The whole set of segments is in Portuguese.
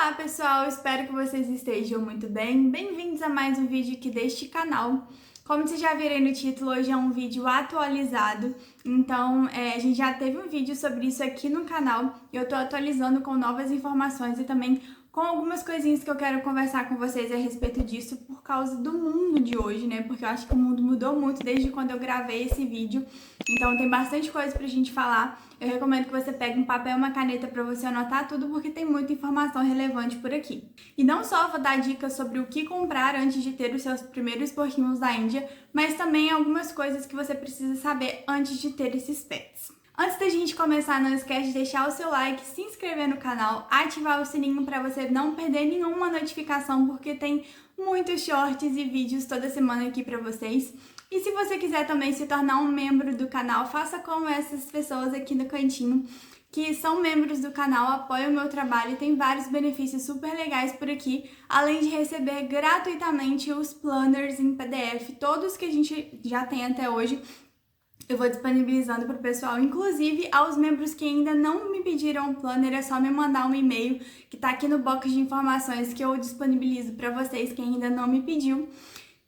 Olá pessoal, espero que vocês estejam muito bem. Bem-vindos a mais um vídeo aqui deste canal. Como vocês já viram no título, hoje é um vídeo atualizado, então a gente já teve um vídeo sobre isso aqui no canal. Eu tô atualizando com novas informações e também com algumas coisinhas que eu quero conversar com vocês a respeito disso por causa do mundo de hoje, né? Porque eu acho que o mundo mudou muito desde quando eu gravei esse vídeo, então tem bastante coisa pra gente falar. Eu recomendo que você pegue um papel e uma caneta para você anotar tudo, porque tem muita informação relevante por aqui. E não só vou dar dicas sobre o que comprar antes de ter os seus primeiros porquinhos da Índia, mas também algumas coisas que você precisa saber antes de ter esses pets. Antes da gente começar, não esquece de deixar o seu like, se inscrever no canal, ativar o sininho para você não perder nenhuma notificação, porque tem muitos shorts e vídeos toda semana aqui para vocês. E se você quiser também se tornar um membro do canal, faça como essas pessoas aqui no cantinho, que são membros do canal, apoiam o meu trabalho e tem vários benefícios super legais por aqui, além de receber gratuitamente os planners em PDF, todos que a gente já tem até hoje. Eu vou disponibilizando para o pessoal, inclusive aos membros que ainda não me pediram o planner, é só me mandar um e-mail que tá aqui no box de informações que eu disponibilizo para vocês, quem ainda não me pediu.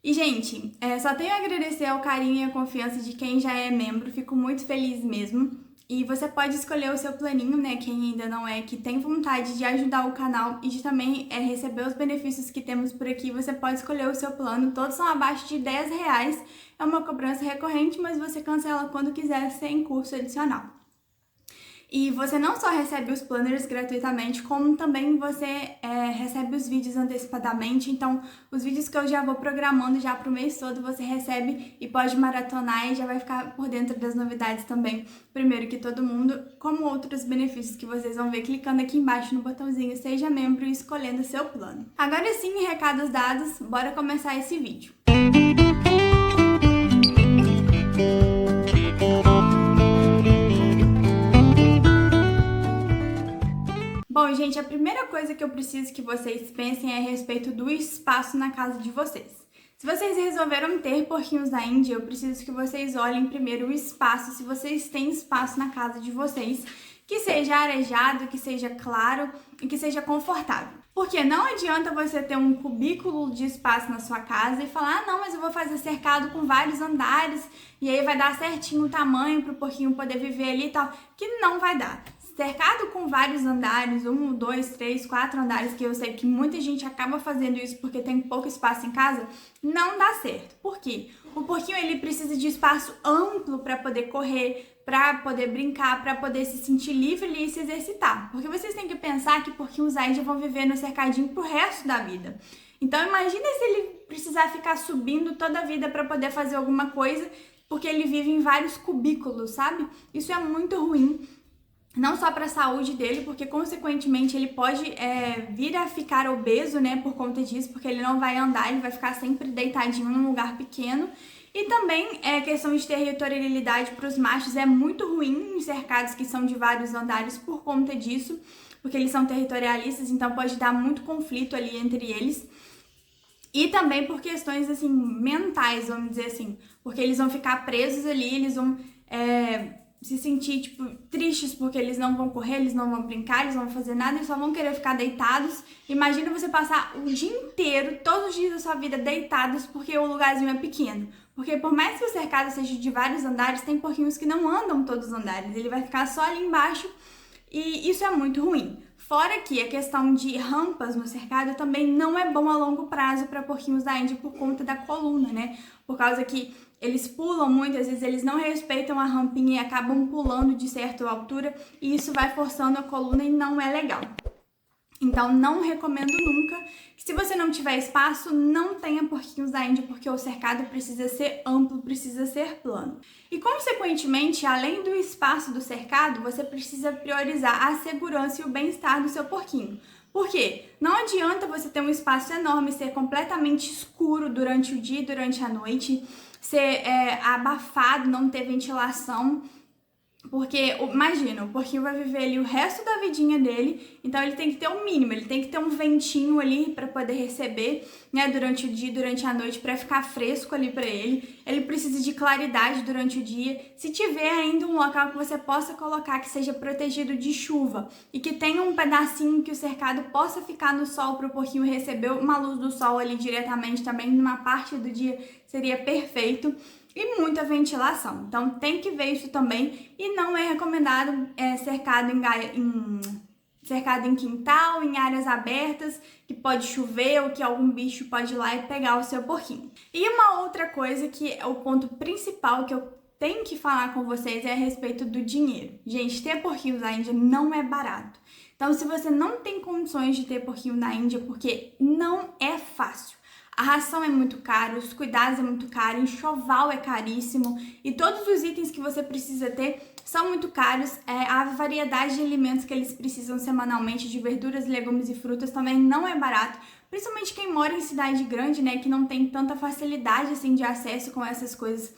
E, gente, só tenho a agradecer ao carinho e a confiança de quem já é membro, fico muito feliz mesmo. E você pode escolher o seu planinho, né, quem ainda não é, que tem vontade de ajudar o canal e de também receber os benefícios que temos por aqui, você pode escolher o seu plano, todos são abaixo de R$10, é uma cobrança recorrente, mas você cancela quando quiser sem custo adicional. E você não só recebe os planners gratuitamente, como também você recebe os vídeos antecipadamente. Então, os vídeos que eu já vou programando já pro mês todo, você recebe e pode maratonar e já vai ficar por dentro das novidades também, primeiro que todo mundo, como outros benefícios que vocês vão ver clicando aqui embaixo no botãozinho Seja Membro e escolhendo o seu plano. Agora sim, recados dados, bora começar esse vídeo. Bom, gente, a primeira coisa que eu preciso que vocês pensem é a respeito do espaço na casa de vocês. Se vocês resolveram ter porquinhos da Índia, eu preciso que vocês olhem primeiro o espaço, se vocês têm espaço na casa de vocês, que seja arejado, que seja claro e que seja confortável. Porque não adianta você ter um cubículo de espaço na sua casa e falar, ah, não, mas eu vou fazer cercado com vários andares e aí vai dar certinho o tamanho para o porquinho poder viver ali e tal, que não vai dar. Cercado com vários andares, 1, 2, 3, 4 andares, que eu sei que muita gente acaba fazendo isso porque tem pouco espaço em casa, não dá certo. Por quê? O porquinho ele precisa de espaço amplo para poder correr, para poder brincar, para poder se sentir livre e se exercitar. Porque vocês têm que pensar que porquinhos ainda vão viver no cercadinho pro resto da vida. Então imagina se ele precisar ficar subindo toda a vida para poder fazer alguma coisa, porque ele vive em vários cubículos, sabe? Isso é muito ruim. Não só para a saúde dele, porque consequentemente ele pode vir a ficar obeso, né, por conta disso, porque ele não vai andar, ele vai ficar sempre deitadinho num lugar pequeno. E também questão de territorialidade para os machos é muito ruim em cercados que são de vários andares por conta disso, porque eles são territorialistas, então pode dar muito conflito ali entre eles. E também por questões, assim, mentais, vamos dizer assim, porque eles vão ficar presos ali, eles vão se sentir, tipo, tristes porque eles não vão correr, eles não vão brincar, eles não vão fazer nada, eles só vão querer ficar deitados. Imagina você passar o dia inteiro, todos os dias da sua vida, deitados porque o lugarzinho é pequeno. Porque por mais que o cercado seja de vários andares, tem porquinhos que não andam todos os andares, ele vai ficar só ali embaixo e isso é muito ruim. Fora que a questão de rampas no cercado também não é bom a longo prazo para porquinhos da Índia por conta da coluna, né? Por causa que eles pulam muito, às vezes eles não respeitam a rampinha e acabam pulando de certa altura e isso vai forçando a coluna e não é legal. Então não recomendo nunca que se você não tiver espaço, não tenha porquinhos da Índia, porque o cercado precisa ser amplo, precisa ser plano. E consequentemente, além do espaço do cercado, você precisa priorizar a segurança e o bem-estar do seu porquinho. Por quê? Não adianta você ter um espaço enorme, ser completamente escuro durante o dia e durante a noite, ser abafado, não ter ventilação. Porque, imagina, o porquinho vai viver ali o resto da vidinha dele, então ele tem que ter um mínimo, ele tem que ter um ventinho ali para poder receber, né, durante o dia, durante a noite, para ficar fresco ali para ele. Ele precisa de claridade durante o dia. Se tiver ainda um local que você possa colocar que seja protegido de chuva e que tenha um pedacinho que o cercado possa ficar no sol para o porquinho receber uma luz do sol ali diretamente também, numa parte do dia seria perfeito. E muita ventilação, então tem que ver isso também. E não é recomendado cercado em quintal, em áreas abertas, que pode chover ou que algum bicho pode ir lá e pegar o seu porquinho. E uma outra coisa que é o ponto principal que eu tenho que falar com vocês é a respeito do dinheiro. Gente, ter porquinhos na Índia não é barato. Então, se você não tem condições de ter porquinho na Índia, porque não é fácil. A ração é muito cara, os cuidados é muito caro, enxoval é caríssimo e todos os itens que você precisa ter são muito caros. A variedade de alimentos que eles precisam semanalmente, de verduras, legumes e frutas, também não é barato. Principalmente quem mora em cidade grande, né, que não tem tanta facilidade assim de acesso com essas coisas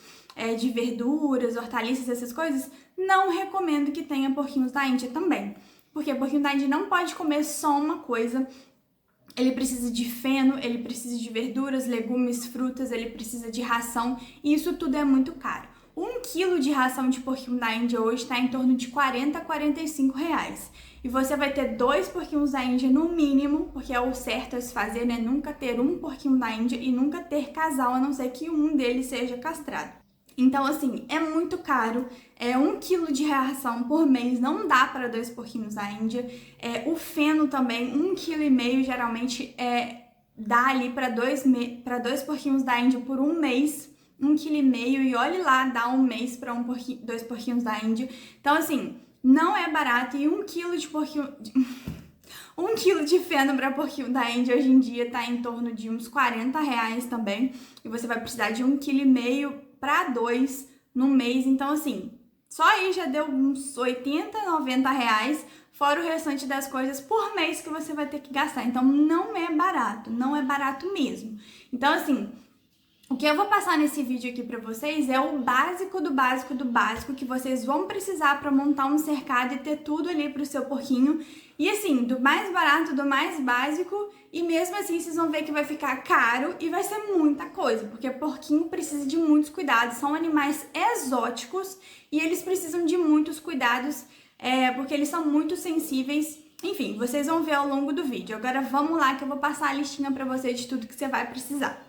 de verduras, hortaliças, essas coisas, não recomendo que tenha porquinhos da Índia também. Porque porquinho da Índia não pode comer só uma coisa. Ele precisa de feno, ele precisa de verduras, legumes, frutas, ele precisa de ração e isso tudo é muito caro. 1 quilo de ração de porquinho da Índia hoje está em torno de 40 a 45 reais. E você vai ter 2 porquinhos da Índia no mínimo, porque é o certo a se fazer, né? Nunca ter um porquinho da Índia e nunca ter casal, a não ser que um deles seja castrado. Então, assim, é muito caro. 1 quilo de ração por mês não dá para 2 porquinhos da Índia. O feno também, 1,5 kg geralmente dá ali para dois porquinhos da Índia por um mês. 1,5 kg e olhe lá, dá um mês para 2 porquinhos da Índia. Então, assim, não é barato. E 1 quilo de porquinho... 1 quilo de feno para porquinho da Índia hoje em dia tá em torno de uns 40 reais também. E você vai precisar de 1,5 kg para 2 no mês. Então, assim, só aí já deu uns 80, 90 reais, fora o restante das coisas por mês que você vai ter que gastar. Então, não é barato mesmo. Então, assim, o que eu vou passar nesse vídeo aqui pra vocês é o básico do básico do básico que vocês vão precisar pra montar um cercado e ter tudo ali pro seu porquinho. E assim, do mais barato, do mais básico, e mesmo assim vocês vão ver que vai ficar caro e vai ser muita coisa, porque porquinho precisa de muitos cuidados, são animais exóticos e eles precisam de muitos cuidados, porque eles são muito sensíveis. Enfim, vocês vão ver ao longo do vídeo. Agora vamos lá que eu vou passar a listinha pra vocês de tudo que você vai precisar.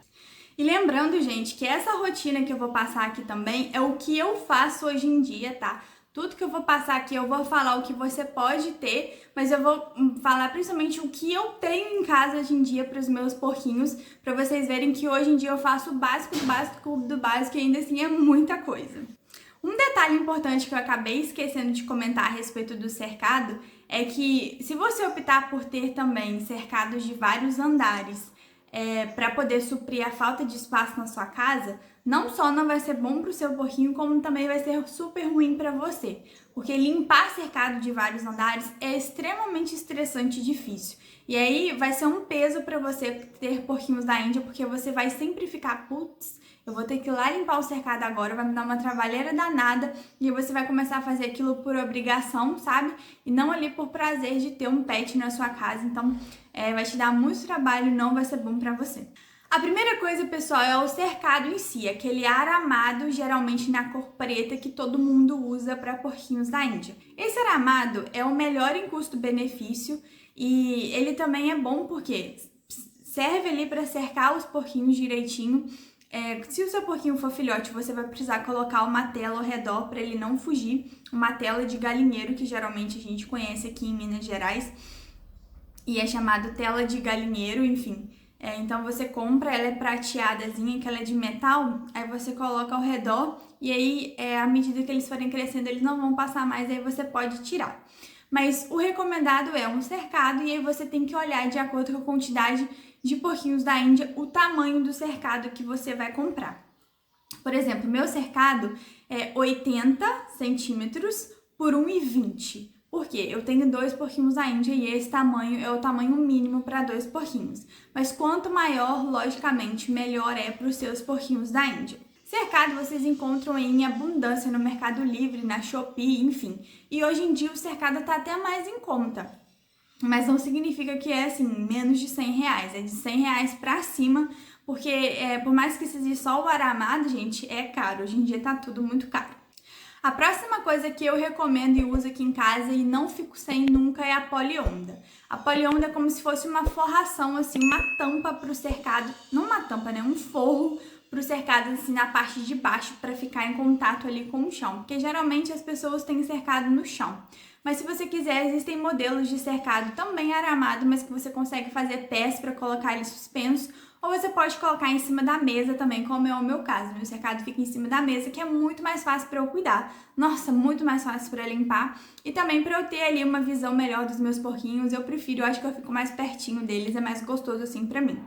E lembrando, gente, que essa rotina que eu vou passar aqui também é o que eu faço hoje em dia, tá? Tudo que eu vou passar aqui, eu vou falar o que você pode ter, mas eu vou falar principalmente o que eu tenho em casa hoje em dia para os meus porquinhos, para vocês verem que hoje em dia eu faço o básico do básico do básico e ainda assim é muita coisa. Um detalhe importante que eu acabei esquecendo de comentar a respeito do cercado é que se você optar por ter também cercados de vários andares, para poder suprir a falta de espaço na sua casa, não só não vai ser bom para o seu porquinho, como também vai ser super ruim para você. Porque limpar cercado de vários andares é extremamente estressante e difícil. E aí vai ser um peso para você ter porquinhos da Índia, porque você vai sempre ficar, putz, eu vou ter que ir lá limpar o cercado agora, vai me dar uma trabalheira danada, e você vai começar a fazer aquilo por obrigação, sabe? E não ali por prazer de ter um pet na sua casa, então vai te dar muito trabalho e não vai ser bom pra você. A primeira coisa, pessoal, é o cercado em si, aquele aramado, geralmente na cor preta, que todo mundo usa para porquinhos da Índia. Esse aramado é o melhor em custo-benefício e ele também é bom porque serve ali para cercar os porquinhos direitinho. Se o seu porquinho for filhote, você vai precisar colocar uma tela ao redor para ele não fugir, uma tela de galinheiro que geralmente a gente conhece aqui em Minas Gerais e é chamado tela de galinheiro, enfim. Então você compra, ela é prateadazinha, que ela é de metal, aí você coloca ao redor e aí à medida que eles forem crescendo eles não vão passar mais, aí você pode tirar. Mas o recomendado é um cercado e aí você tem que olhar de acordo com a quantidade de porquinhos da Índia, o tamanho do cercado que você vai comprar. Por exemplo, meu cercado é 80 centímetros por 1,20. Por quê? Eu tenho 2 porquinhos da Índia e esse tamanho é o tamanho mínimo para 2 porquinhos. Mas quanto maior, logicamente, melhor é para os seus porquinhos da Índia. Cercado vocês encontram em abundância no Mercado Livre, na Shopee, enfim. E hoje em dia o cercado tá até mais em conta. Mas não significa que é assim, menos de R$100, é de R$100 pra cima, porque por mais que seja só o aramado, gente, é caro. Hoje em dia tá tudo muito caro. A próxima coisa que eu recomendo e uso aqui em casa e não fico sem nunca é a polionda. A polionda é como se fosse uma forração, assim, uma tampa pro cercado, não uma tampa, né, um forro pro cercado assim na parte de baixo para ficar em contato ali com o chão, porque geralmente as pessoas têm cercado no chão. Mas se você quiser, existem modelos de cercado também aramado, mas que você consegue fazer pés para colocar ele suspenso, ou você pode colocar em cima da mesa também, como é o meu caso. Meu cercado fica em cima da mesa, que é muito mais fácil para eu cuidar. Nossa, muito mais fácil para limpar e também para eu ter ali uma visão melhor dos meus porquinhos. Eu prefiro, eu acho que eu fico mais pertinho deles, é mais gostoso assim para mim.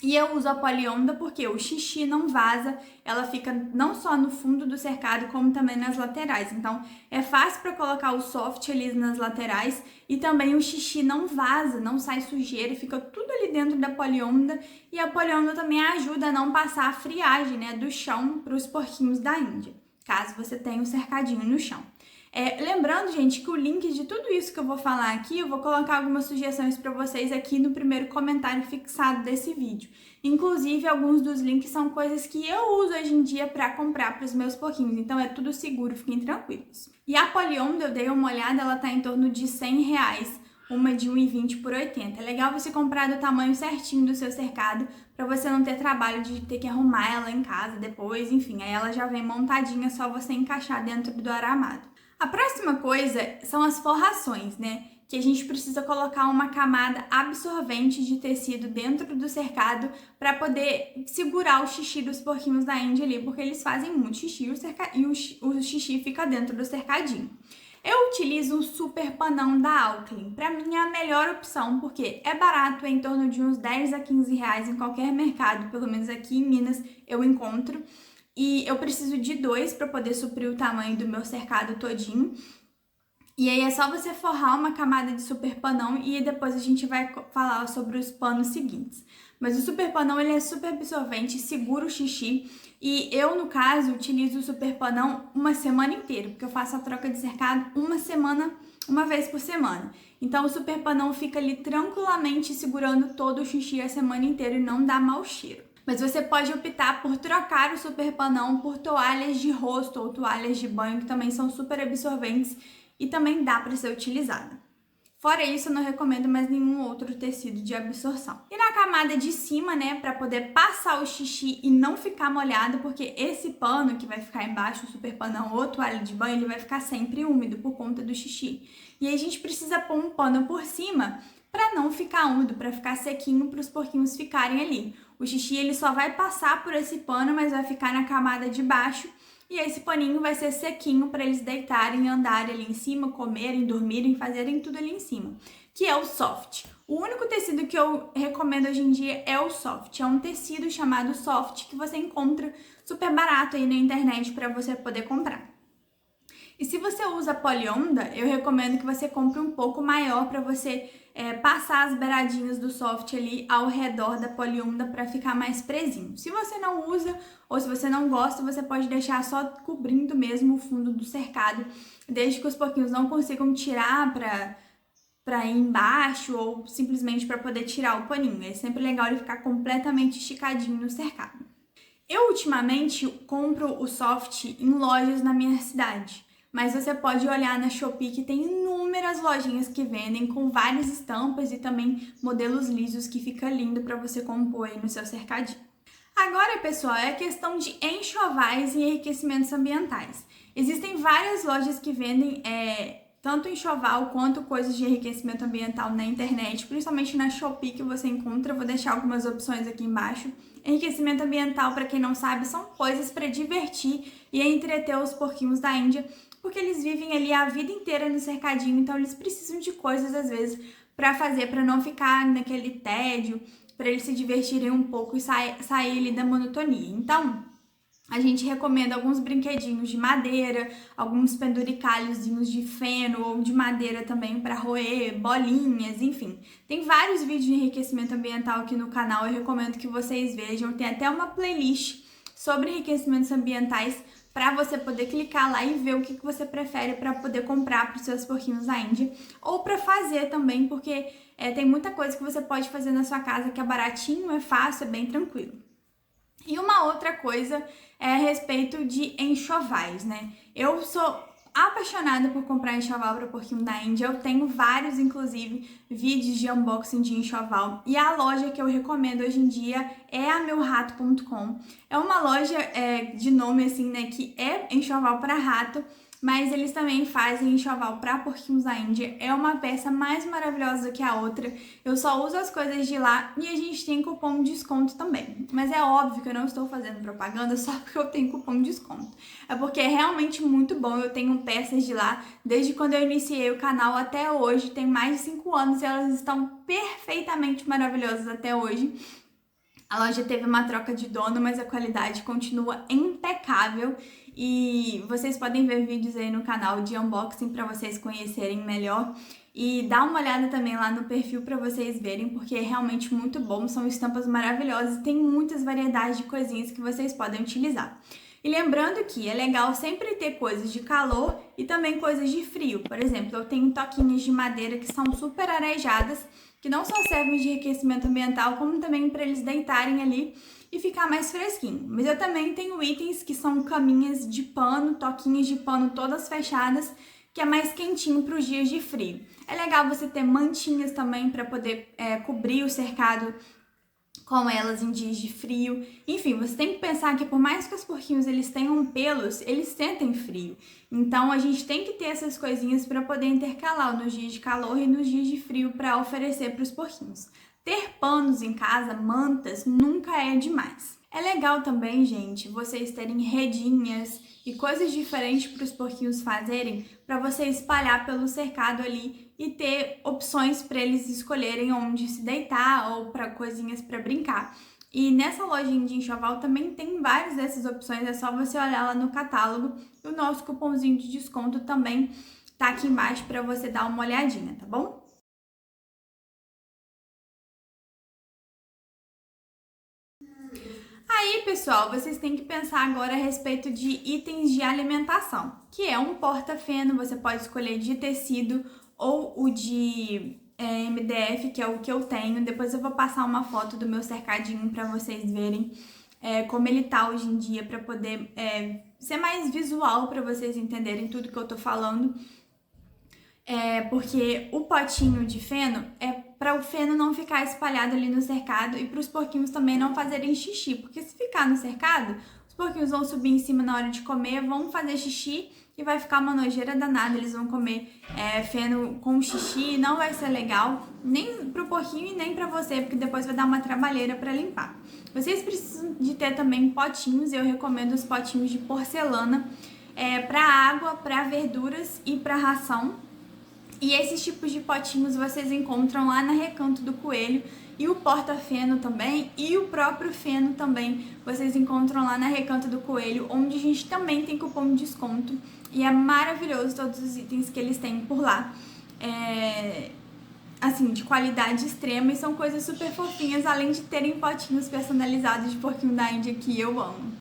E eu uso a polionda porque o xixi não vaza, ela fica não só no fundo do cercado, como também nas laterais. Então, é fácil para colocar o soft ali nas laterais e também o xixi não vaza, não sai sujeira, fica tudo ali dentro da polionda. E a polionda também ajuda a não passar a friagem, né, do chão para os porquinhos da Índia, caso você tenha um cercadinho no chão. Lembrando, gente, que o link de tudo isso que eu vou falar aqui, eu vou colocar algumas sugestões para vocês aqui no primeiro comentário fixado desse vídeo. Inclusive, alguns dos links são coisas que eu uso hoje em dia para comprar para os meus porquinhos, então é tudo seguro, fiquem tranquilos. E a polionda, eu dei uma olhada, ela tá em torno de R$100, uma de 1,20 por 80. É legal você comprar do tamanho certinho do seu cercado, para você não ter trabalho de ter que arrumar ela em casa depois, enfim, aí ela já vem montadinha, só você encaixar dentro do aramado. A próxima coisa são as forrações, né? Que a gente precisa colocar uma camada absorvente de tecido dentro do cercado para poder segurar o xixi dos porquinhos da Índia ali, porque eles fazem muito xixi e o xixi fica dentro do cercadinho. Eu utilizo um super panão da Alclin. Para mim é a melhor opção, porque é barato, é em torno de uns 10 a 15 reais em qualquer mercado, pelo menos aqui em Minas eu encontro. E eu preciso de 2 para poder suprir o tamanho do meu cercado todinho. E aí é só você forrar uma camada de super panão e depois a gente vai falar sobre os panos seguintes. Mas o super panão, ele é super absorvente, segura o xixi. E eu, no caso, utilizo o super panão uma semana inteira, porque eu faço a troca de cercado uma vez por semana. Então o super panão fica ali tranquilamente segurando todo o xixi a semana inteira e não dá mau cheiro. Mas você pode optar por trocar o super panão por toalhas de rosto ou toalhas de banho, que também são super absorventes e também dá para ser utilizada. Fora isso, eu não recomendo mais nenhum outro tecido de absorção. E na camada de cima, né, para poder passar o xixi e não ficar molhado, porque esse pano que vai ficar embaixo, o super panão ou toalha de banho, ele vai ficar sempre úmido por conta do xixi. E aí a gente precisa pôr um pano por cima para não ficar úmido, para ficar sequinho para os porquinhos ficarem ali. O xixi ele só vai passar por esse pano, mas vai ficar na camada de baixo. E esse paninho vai ser sequinho para eles deitarem, andarem ali em cima, comerem, dormirem, fazerem tudo ali em cima, que é o soft. O único tecido que eu recomendo hoje em dia é o soft. É um tecido chamado soft que você encontra super barato aí na internet para você poder comprar. E se você usa polionda, eu recomendo que você compre um pouco maior para você passar as beiradinhas do soft ali ao redor da polionda para ficar mais presinho. Se você não usa ou se você não gosta, você pode deixar só cobrindo mesmo o fundo do cercado, desde que os porquinhos não consigam tirar para ir embaixo ou simplesmente para poder tirar o paninho. É sempre legal ele ficar completamente esticadinho no cercado. Eu ultimamente compro o soft em lojas na minha cidade. Mas você pode olhar na Shopee que tem inúmeras lojinhas que vendem com várias estampas e também modelos lisos que fica lindo para você compor aí no seu cercadinho. Agora, pessoal, é a questão de enxovais e enriquecimentos ambientais. Existem várias lojas que vendem tanto enxoval quanto coisas de enriquecimento ambiental na internet, principalmente na Shopee que você encontra. Eu vou deixar algumas opções aqui embaixo. Enriquecimento ambiental, para quem não sabe, são coisas para divertir e entreter os porquinhos da Índia, porque eles vivem ali a vida inteira no cercadinho, então eles precisam de coisas às vezes para fazer, para não ficar naquele tédio, para eles se divertirem um pouco e sair ali da monotonia. Então, a gente recomenda alguns brinquedinhos de madeira, alguns penduricalhozinhos de feno ou de madeira também para roer, bolinhas, enfim. Tem vários vídeos de enriquecimento ambiental aqui no canal, eu recomendo que vocês vejam. Tem até uma playlist sobre enriquecimentos ambientais para você poder clicar lá e ver o que você prefere para poder comprar para os seus porquinhos da Índia ou para fazer também, porque tem muita coisa que você pode fazer na sua casa que é baratinho, é fácil, é bem tranquilo. E uma outra coisa é a respeito de enxovais, né? Eu sou apaixonada por comprar enxoval para porquinho da Índia. Eu tenho vários, inclusive, vídeos de unboxing de enxoval. E a loja que eu recomendo hoje em dia é a meurato.com. É uma loja de nome assim, né, que é enxoval para rato, mas eles também fazem enxoval para porquinhos da Índia. É uma peça mais maravilhosa do que a outra. Eu só uso as coisas de lá e a gente tem cupom de desconto também. Mas é óbvio que eu não estou fazendo propaganda só porque eu tenho cupom de desconto. É porque é realmente muito bom. Eu tenho peças de lá desde quando eu iniciei o canal até hoje. Tem mais de 5 anos e elas estão perfeitamente maravilhosas até hoje. A loja teve uma troca de dono, mas a qualidade continua impecável. E vocês podem ver vídeos aí no canal de unboxing para vocês conhecerem melhor. E dá uma olhada também lá no perfil para vocês verem, porque é realmente muito bom. São estampas maravilhosas e tem muitas variedades de coisinhas que vocês podem utilizar. E lembrando que é legal sempre ter coisas de calor e também coisas de frio. Por exemplo, eu tenho toquinhas de madeira que são super arejadas, que não só servem de enriquecimento ambiental, como também para eles deitarem ali e ficar mais fresquinho. Mas eu também tenho itens que são caminhas de pano, toquinhas de pano todas fechadas, que é mais quentinho para os dias de frio. É legal você ter mantinhas também para poder cobrir o cercado com elas em dias de frio. Enfim, você tem que pensar que por mais que os porquinhos eles tenham pelos, eles sentem frio. Então a gente tem que ter essas coisinhas para poder intercalar nos dias de calor e nos dias de frio para oferecer para os porquinhos. Ter panos em casa, mantas, nunca é demais. É legal também, gente, vocês terem redinhas e coisas diferentes para os porquinhos fazerem, para você espalhar pelo cercado ali e ter opções para eles escolherem onde se deitar ou para coisinhas para brincar. E nessa lojinha de enxoval também tem várias dessas opções, é só você olhar lá no catálogo. E o nosso cupomzinho de desconto também tá aqui embaixo para você dar uma olhadinha, tá bom? Aí, pessoal, vocês têm que pensar agora a respeito de itens de alimentação, que é um porta-feno, você pode escolher de tecido ou o de MDF, que é o que eu tenho. Depois eu vou passar uma foto do meu cercadinho para vocês verem como ele tá hoje em dia, para poder ser mais visual, para vocês entenderem tudo que eu tô falando. Porque o potinho de feno é para o feno não ficar espalhado ali no cercado e para os porquinhos também não fazerem xixi, porque se ficar no cercado, os porquinhos vão subir em cima na hora de comer, vão fazer xixi e vai ficar uma nojeira danada. Eles vão comer feno com xixi, não vai ser legal, nem pro porquinho e nem para você, porque depois vai dar uma trabalheira para limpar. Vocês precisam de ter também potinhos, e eu recomendo os potinhos de porcelana para água, para verduras e para ração. E esses tipos de potinhos vocês encontram lá na Recanto do Coelho, e o porta-feno também, e o próprio feno também vocês encontram lá na Recanto do Coelho, onde a gente também tem cupom de desconto, e é maravilhoso todos os itens que eles têm por lá. Assim, de qualidade extrema, e são coisas super fofinhas, além de terem potinhos personalizados de porquinho da Índia que eu amo.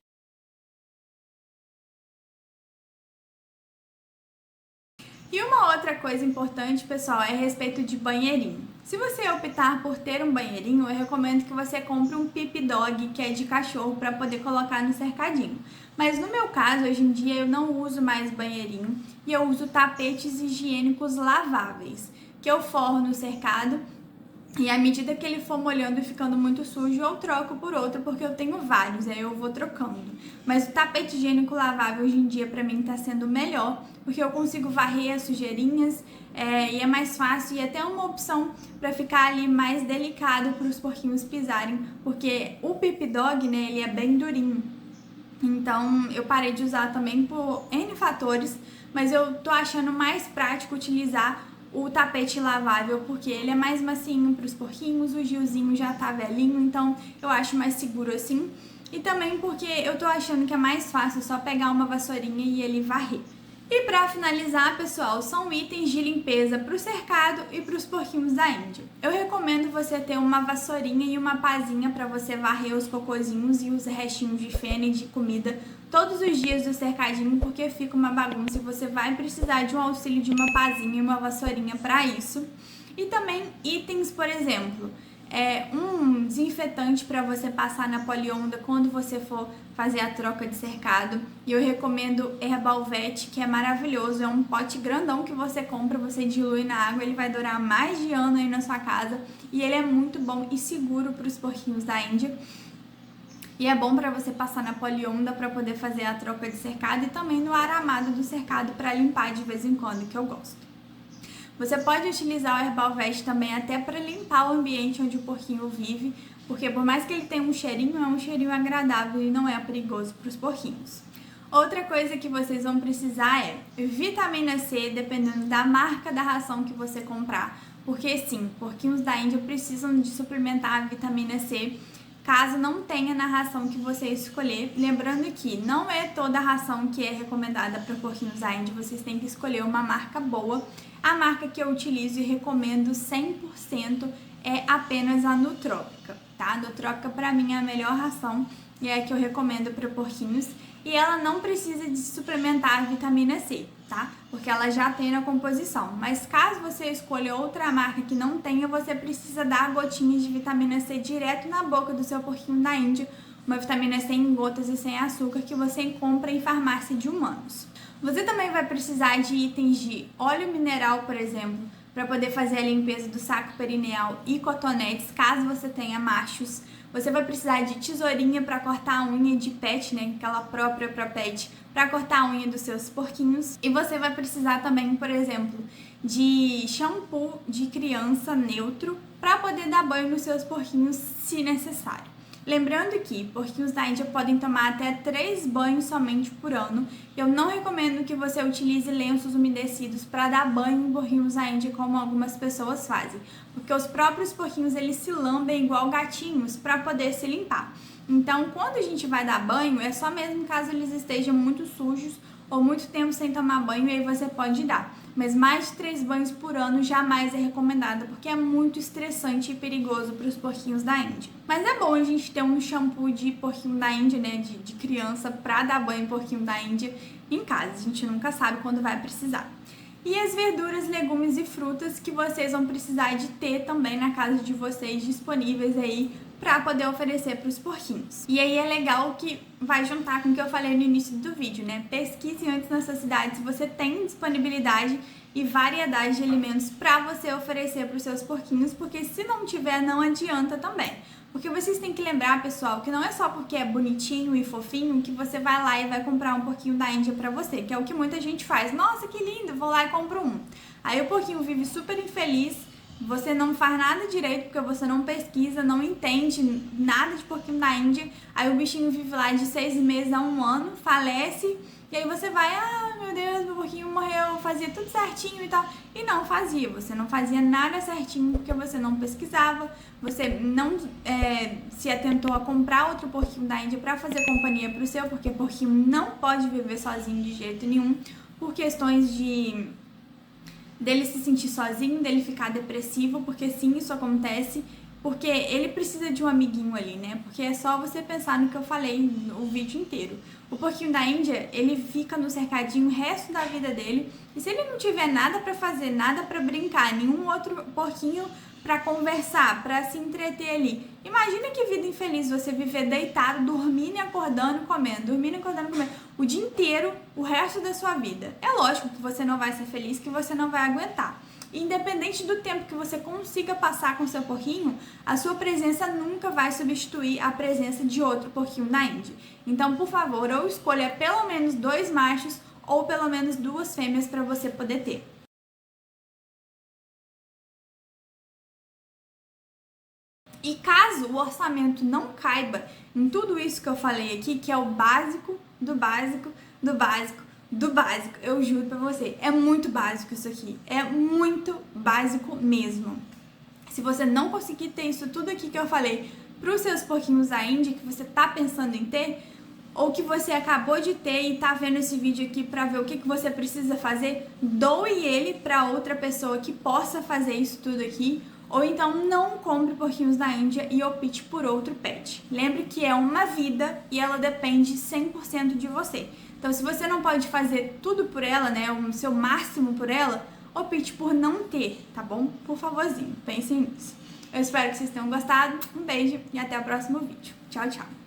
E uma outra coisa importante, pessoal, é a respeito de banheirinho. Se você optar por ter um banheirinho, eu recomendo que você compre um Pip Dog, que é de cachorro, para poder colocar no cercadinho. Mas no meu caso, hoje em dia, eu não uso mais banheirinho e eu uso tapetes higiênicos laváveis, que eu forro no cercado. E à medida que ele for molhando e ficando muito sujo, eu troco por outro, porque eu tenho vários, aí eu vou trocando. Mas o tapete higiênico lavável hoje em dia pra mim tá sendo melhor, porque eu consigo varrer as sujeirinhas e é mais fácil, e até uma opção pra ficar ali mais delicado pros porquinhos pisarem, porque o Pip Dog, né, ele é bem durinho. Então eu parei de usar também por N fatores, mas eu tô achando mais prático utilizar o tapete lavável, porque ele é mais macinho para os porquinhos, o Gilzinho já tá velhinho, então eu acho mais seguro assim. E também porque eu tô achando que é mais fácil só pegar uma vassourinha e ele varrer. E para finalizar, pessoal, são itens de limpeza para o cercado e para os porquinhos da Índia. Eu recomendo você ter uma vassourinha e uma pazinha para você varrer os cocôzinhos e os restinhos de feno e de comida todos os dias do cercadinho, porque fica uma bagunça e você vai precisar de um auxílio de uma pazinha e uma vassourinha para isso. E também itens, por exemplo, um desinfetante para você passar na polionda quando você for fazer a troca de cercado. E eu recomendo Herbalvet, que é maravilhoso, é um pote grandão que você compra, você dilui na água, ele vai durar mais de ano aí na sua casa e ele é muito bom e seguro para os porquinhos da Índia. E é bom para você passar na polionda para poder fazer a troca de cercado e também no aramado do cercado para limpar de vez em quando, que eu gosto. Você pode utilizar o Herbalvet também até para limpar o ambiente onde o porquinho vive, porque por mais que ele tenha um cheirinho, é um cheirinho agradável e não é perigoso para os porquinhos. Outra coisa que vocês vão precisar é vitamina C, dependendo da marca da ração que você comprar, porque sim, porquinhos da Índia precisam de suplementar a vitamina C, caso não tenha na ração que você escolher. Lembrando que não é toda a ração que é recomendada para porquinhos da Índia, vocês têm que escolher uma marca boa. A marca que eu utilizo e recomendo 100% é apenas a Nutrópica, tá? A Nutrópica para mim é a melhor ração e é a que eu recomendo para porquinhos. E ela não precisa de suplementar a vitamina C, tá? Porque ela já tem na composição. Mas caso você escolha outra marca que não tenha, você precisa dar gotinhas de vitamina C direto na boca do seu porquinho da Índia. Uma vitamina C em gotas e sem açúcar que você compra em farmácia de humanos. Você também vai precisar de itens de óleo mineral, por exemplo, para poder fazer a limpeza do saco perineal e cotonetes, caso você tenha machos. Você vai precisar de tesourinha para cortar a unha de pet, né, aquela própria para pet, para cortar a unha dos seus porquinhos. E você vai precisar também, por exemplo, de shampoo de criança neutro para poder dar banho nos seus porquinhos se necessário. Lembrando que porquinhos da Índia podem tomar até 3 banhos somente por ano. Eu não recomendo que você utilize lenços umedecidos para dar banho em porquinhos da Índia, como algumas pessoas fazem, porque os próprios porquinhos eles se lambem igual gatinhos para poder se limpar. Então, quando a gente vai dar banho, é só mesmo caso eles estejam muito sujos ou muito tempo sem tomar banho, e aí você pode dar. Mas mais de 3 banhos por ano jamais é recomendado, porque é muito estressante e perigoso para os porquinhos da Índia. Mas é bom a gente ter um shampoo de porquinho da Índia, né, de criança, para dar banho em porquinho da Índia em casa. A gente nunca sabe quando vai precisar. E as verduras, legumes e frutas que vocês vão precisar de ter também na casa de vocês disponíveis aí para poder oferecer para os porquinhos. E aí é legal que vai juntar com o que eu falei no início do vídeo, né? Pesquise antes na sua cidade se você tem disponibilidade e variedade de alimentos para você oferecer para os seus porquinhos, porque se não tiver, não adianta também. Porque vocês têm que lembrar, pessoal, que não é só porque é bonitinho e fofinho que você vai lá e vai comprar um porquinho da Índia pra você, que é o que muita gente faz. Nossa, que lindo, vou lá e compro um. Aí o porquinho vive super infeliz, você não faz nada direito porque você não pesquisa, não entende nada de porquinho da Índia. Aí o bichinho vive lá de 6 meses a 1 ano, falece. E aí você vai, meu Deus, meu porquinho morreu, fazia tudo certinho e tal. E não fazia, você não fazia nada certinho porque você não pesquisava, você não se atentou a comprar outro porquinho da Índia para fazer companhia pro seu, porque porquinho não pode viver sozinho de jeito nenhum, por questões dele se sentir sozinho, dele ficar depressivo, porque sim, isso acontece. Porque ele precisa de um amiguinho ali, né? Porque é só você pensar no que eu falei o vídeo inteiro. O porquinho da Índia, ele fica no cercadinho o resto da vida dele. E se ele não tiver nada pra fazer, nada pra brincar, nenhum outro porquinho pra conversar, pra se entreter ali. Imagina que vida infeliz você viver deitado, dormindo e acordando, comendo, dormindo e acordando, comendo, o dia inteiro, o resto da sua vida. É lógico que você não vai ser feliz, que você não vai aguentar. Independente do tempo que você consiga passar com seu porquinho, a sua presença nunca vai substituir a presença de outro porquinho da Índia. Então, por favor, ou escolha pelo menos 2 machos ou pelo menos 2 fêmeas para você poder ter. E caso o orçamento não caiba em tudo isso que eu falei aqui, que é o básico do básico do básico do básico, eu juro pra você, é muito básico isso aqui, é muito básico mesmo. Se você não conseguir ter isso tudo aqui que eu falei pros seus porquinhos da Índia, que você tá pensando em ter, ou que você acabou de ter e tá vendo esse vídeo aqui para ver o que você precisa fazer, doe ele para outra pessoa que possa fazer isso tudo aqui, ou então não compre porquinhos da Índia e opte por outro pet. Lembre que é uma vida e ela depende 100% de você. Então, se você não pode fazer tudo por ela, né, o seu máximo por ela, opte por não ter, tá bom? Por favorzinho, pensem nisso. Eu espero que vocês tenham gostado, um beijo e até o próximo vídeo. Tchau, tchau!